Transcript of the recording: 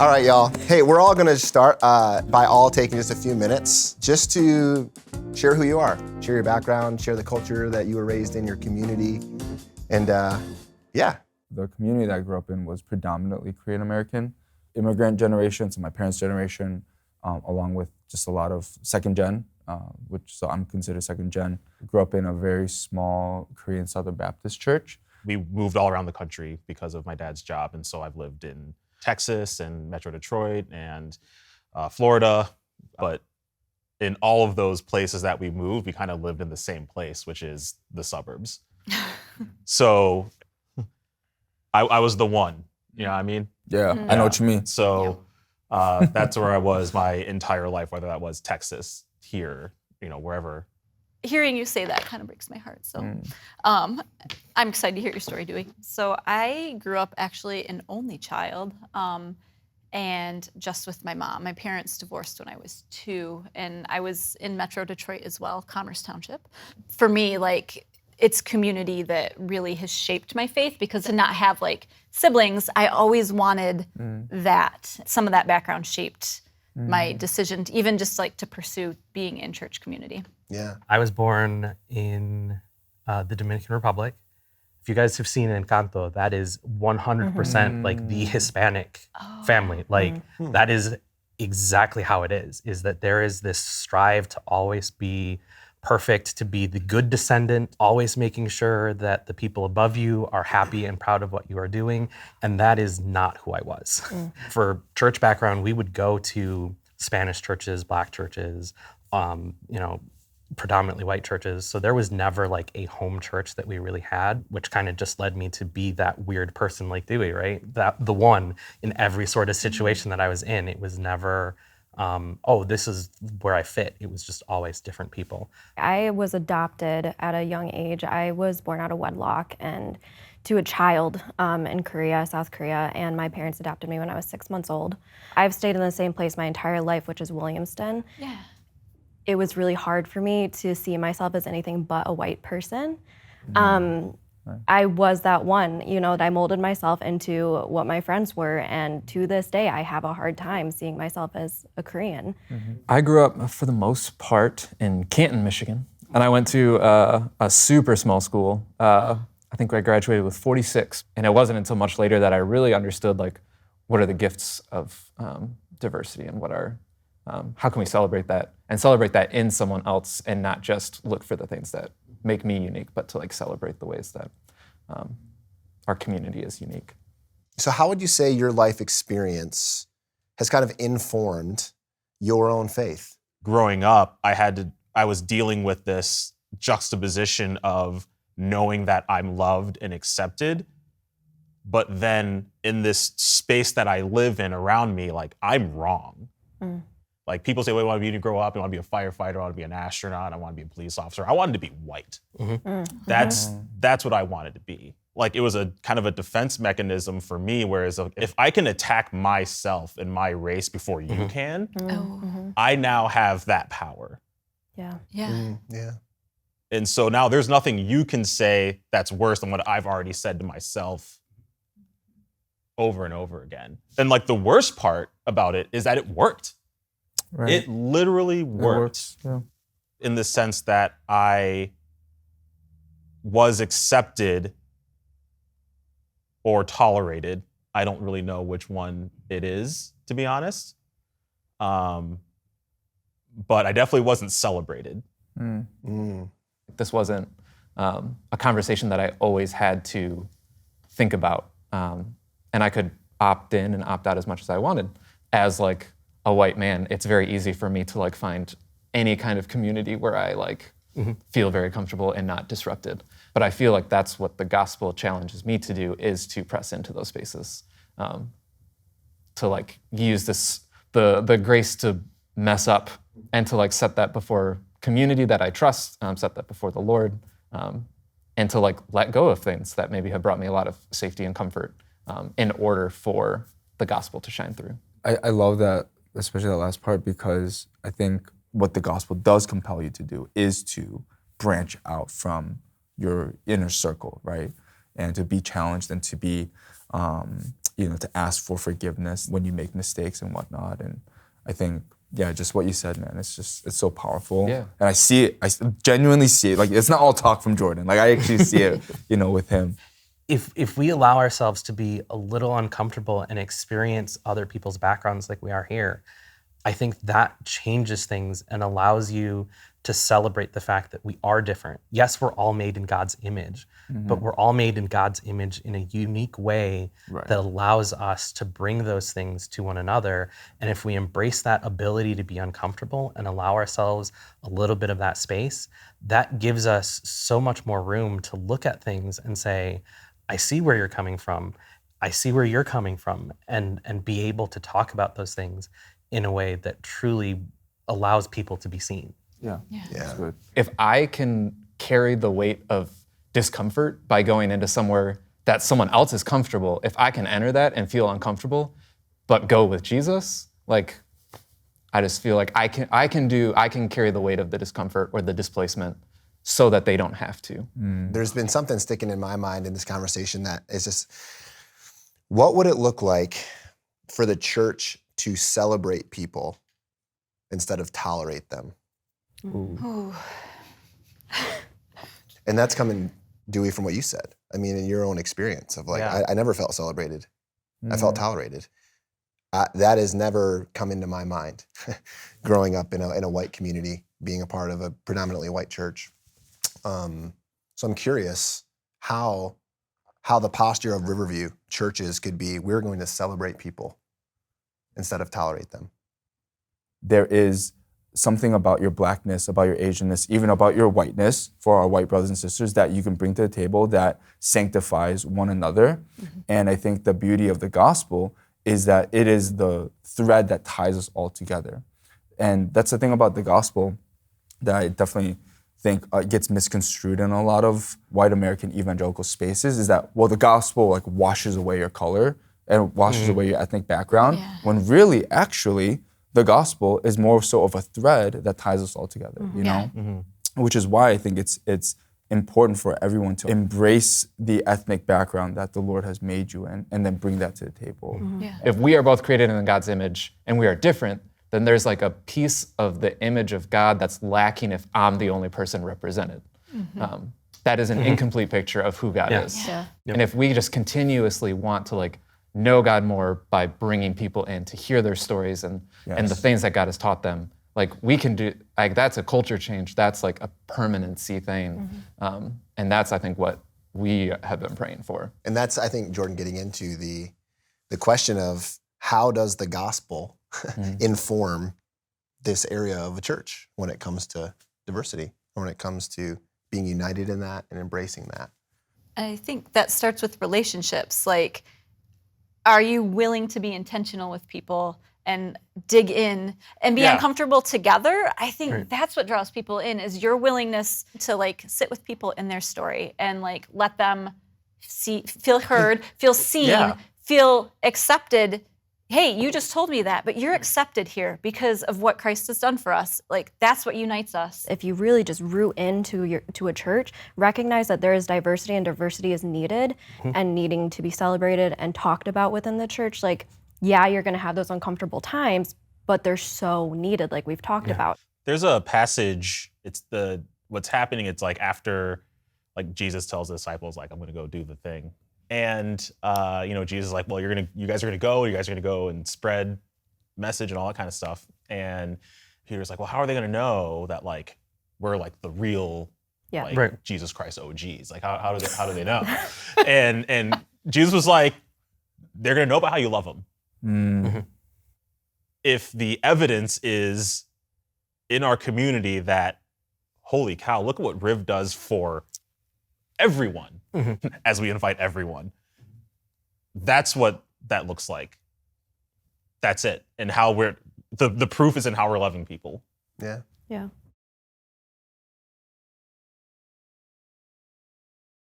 All right, y'all. Hey, we're all gonna start by all taking just a few minutes just to share who you are, share your background, share the culture that you were raised in, your community, and yeah. The community that I grew up in was predominantly Korean American, immigrant generation, so my parents' generation, along with just a lot of second gen, so I'm considered second gen. Grew up in a very small Korean Southern Baptist church. We moved all around the country because of my dad's job, and so I've lived in Texas and Metro Detroit and Florida, but in all of those places that we moved, we kind of lived in the same place, which is the suburbs. So I was the one, you know what I mean? Yeah, I know what you mean. So that's where I was my entire life, whether that was Texas, here, you know, wherever. Hearing you say that kind of breaks my heart. So I'm excited to hear your story, Dewey. So I grew up actually an only child and just with my mom. My parents divorced when I was 2, and I was in Metro Detroit as well, Commerce Township. For me, like, it's community that really has shaped my faith, because to not have like siblings, I always wanted that. Some of that background shaped my decision to even just like to pursue being in church community. Yeah. I was born in the Dominican Republic. If you guys have seen Encanto, that is 100% like the Hispanic family. Like that is exactly how it is that there is this strive to always be perfect, to be the good descendant, always making sure that the people above you are happy and proud of what you are doing. And that is not who I was. For church background, we would go to Spanish churches, Black churches, predominantly white churches. So there was never like a home church that we really had, which kind of just led me to be that weird person like Dewey, right? That the one in every sort of situation that I was in. It was never, this is where I fit. It was just always different people. I was adopted at a young age. I was born out of wedlock and to a child in Korea, South Korea, and my parents adopted me when I was 6 months old. I've stayed in the same place my entire life, which is Williamston. Yeah. It was really hard for me to see myself as anything but a white person. I was that one, that I molded myself into what my friends were, and to this day, I have a hard time seeing myself as a Korean. I grew up, for the most part, in Canton, Michigan, and I went to a super small school. I think I graduated with 46, and it wasn't until much later that I really understood, like, what are the gifts of diversity, and how can we celebrate that, and celebrate that in someone else, and not just look for the things that make me unique, but to like celebrate the ways that our community is unique. So how would you say your life experience has kind of informed your own faith? Growing up, I was dealing with this juxtaposition of knowing that I'm loved and accepted, but then in this space that I live in around me, like, I'm wrong. Like, people say, well, I want to be to grow up, I want to be a firefighter, I want to be an astronaut, I want to be a police officer. I wanted to be white. That's what I wanted to be. Like, it was a kind of a defense mechanism for me, whereas if I can attack myself and my race before you can, I now have that power. Yeah. Yeah. And so now there's nothing you can say that's worse than what I've already said to myself over and over again. And like, the worst part about it is that it worked. Right. It literally worked in the sense that I was accepted or tolerated. I don't really know which one it is, to be honest. But I definitely wasn't celebrated. This wasn't a conversation that I always had to think about. And I could opt in and opt out as much as I wanted. As like a white man, it's very easy for me to like find any kind of community where I like feel very comfortable and not disrupted. But I feel like that's what the gospel challenges me to do, is to press into those spaces, to like use the grace to mess up and to like set that before community that I trust, set that before the Lord, and to like let go of things that maybe have brought me a lot of safety and comfort in order for the gospel to shine through. I love that, especially that last part, because I think what the gospel does compel you to do is to branch out from your inner circle, right? And to be challenged and to be to ask for forgiveness when you make mistakes and whatnot. And I think, just what you said, man, it's so powerful. Yeah. And I see it, I genuinely see it. Like, it's not all talk from Jordan. Like, I actually see it, with him. If we allow ourselves to be a little uncomfortable and experience other people's backgrounds like we are here, I think that changes things and allows you to celebrate the fact that we are different. Yes, we're all made in God's image, but we're all made in God's image in a unique way that allows us to bring those things to one another. And if we embrace that ability to be uncomfortable and allow ourselves a little bit of that space, that gives us so much more room to look at things and say, I see where you're coming from. I see where you're coming from, and be able to talk about those things in a way that truly allows people to be seen. Yeah. Yeah. Good. If I can carry the weight of discomfort by going into somewhere that someone else is comfortable, if I can enter that and feel uncomfortable, but go with Jesus, like, I just feel like I can carry the weight of the discomfort or the displacement so that they don't have to. There's been something sticking in my mind in this conversation that is just, what would it look like for the church to celebrate people instead of tolerate them? Ooh. And that's coming, Dewey, from what you said. I mean, in your own experience of like, I never felt celebrated. I felt tolerated. That has never come into my mind growing up in a white community, being a part of a predominantly white church. So I'm curious how the posture of Riverview churches could be, we're going to celebrate people instead of tolerate them. There is something about your blackness, about your Asianness, even about your whiteness for our white brothers and sisters that you can bring to the table that sanctifies one another. And I think the beauty of the gospel is that it is the thread that ties us all together. And that's the thing about the gospel that I definitely think gets misconstrued in a lot of white American evangelical spaces, is that, well, the gospel like washes away your color and washes away your ethnic background, when really, actually, the gospel is more so of a thread that ties us all together, you know? Which is why I think it's important for everyone to embrace the ethnic background that the Lord has made you in, and then bring that to the table. If we are both created in God's image and we are different, then there's like a piece of the image of God that's lacking if I'm the only person represented. That is an incomplete picture of who God is. And if we just continuously want to like know God more by bringing people in to hear their stories and the things that God has taught them, like we can do, like that's a culture change. That's like a permanency thing. And that's, I think, what we have been praying for. And that's, I think, Jordan, getting into the question of how does the gospel inform this area of a church when it comes to diversity, or when it comes to being united in that and embracing that? I think that starts with relationships. Like, are you willing to be intentional with people and dig in and be uncomfortable together? I think that's what draws people in, is your willingness to like sit with people in their story and like let them feel heard, feel seen, feel accepted. Hey, you just told me that, but you're accepted here because of what Christ has done for us. Like, that's what unites us. If you really just root into a church, recognize that there is diversity and diversity is needed and needing to be celebrated and talked about within the church. Like, yeah, you're gonna have those uncomfortable times, but they're so needed, like we've talked about. There's a passage, what's happening, it's like after like Jesus tells the disciples, like, I'm gonna go do the thing. And Jesus is like, well, you guys are gonna go and spread message and all that kind of stuff. And Peter's like, well, how are they gonna know that like we're like the real Jesus Christ OGs? Like how do they know? and Jesus was like, they're gonna know by how you love them. If the evidence is in our community that, holy cow, look at what Riv does for everyone, as we invite everyone. That's what that looks like. That's it. And how the proof is in how we're loving people. Yeah. Yeah.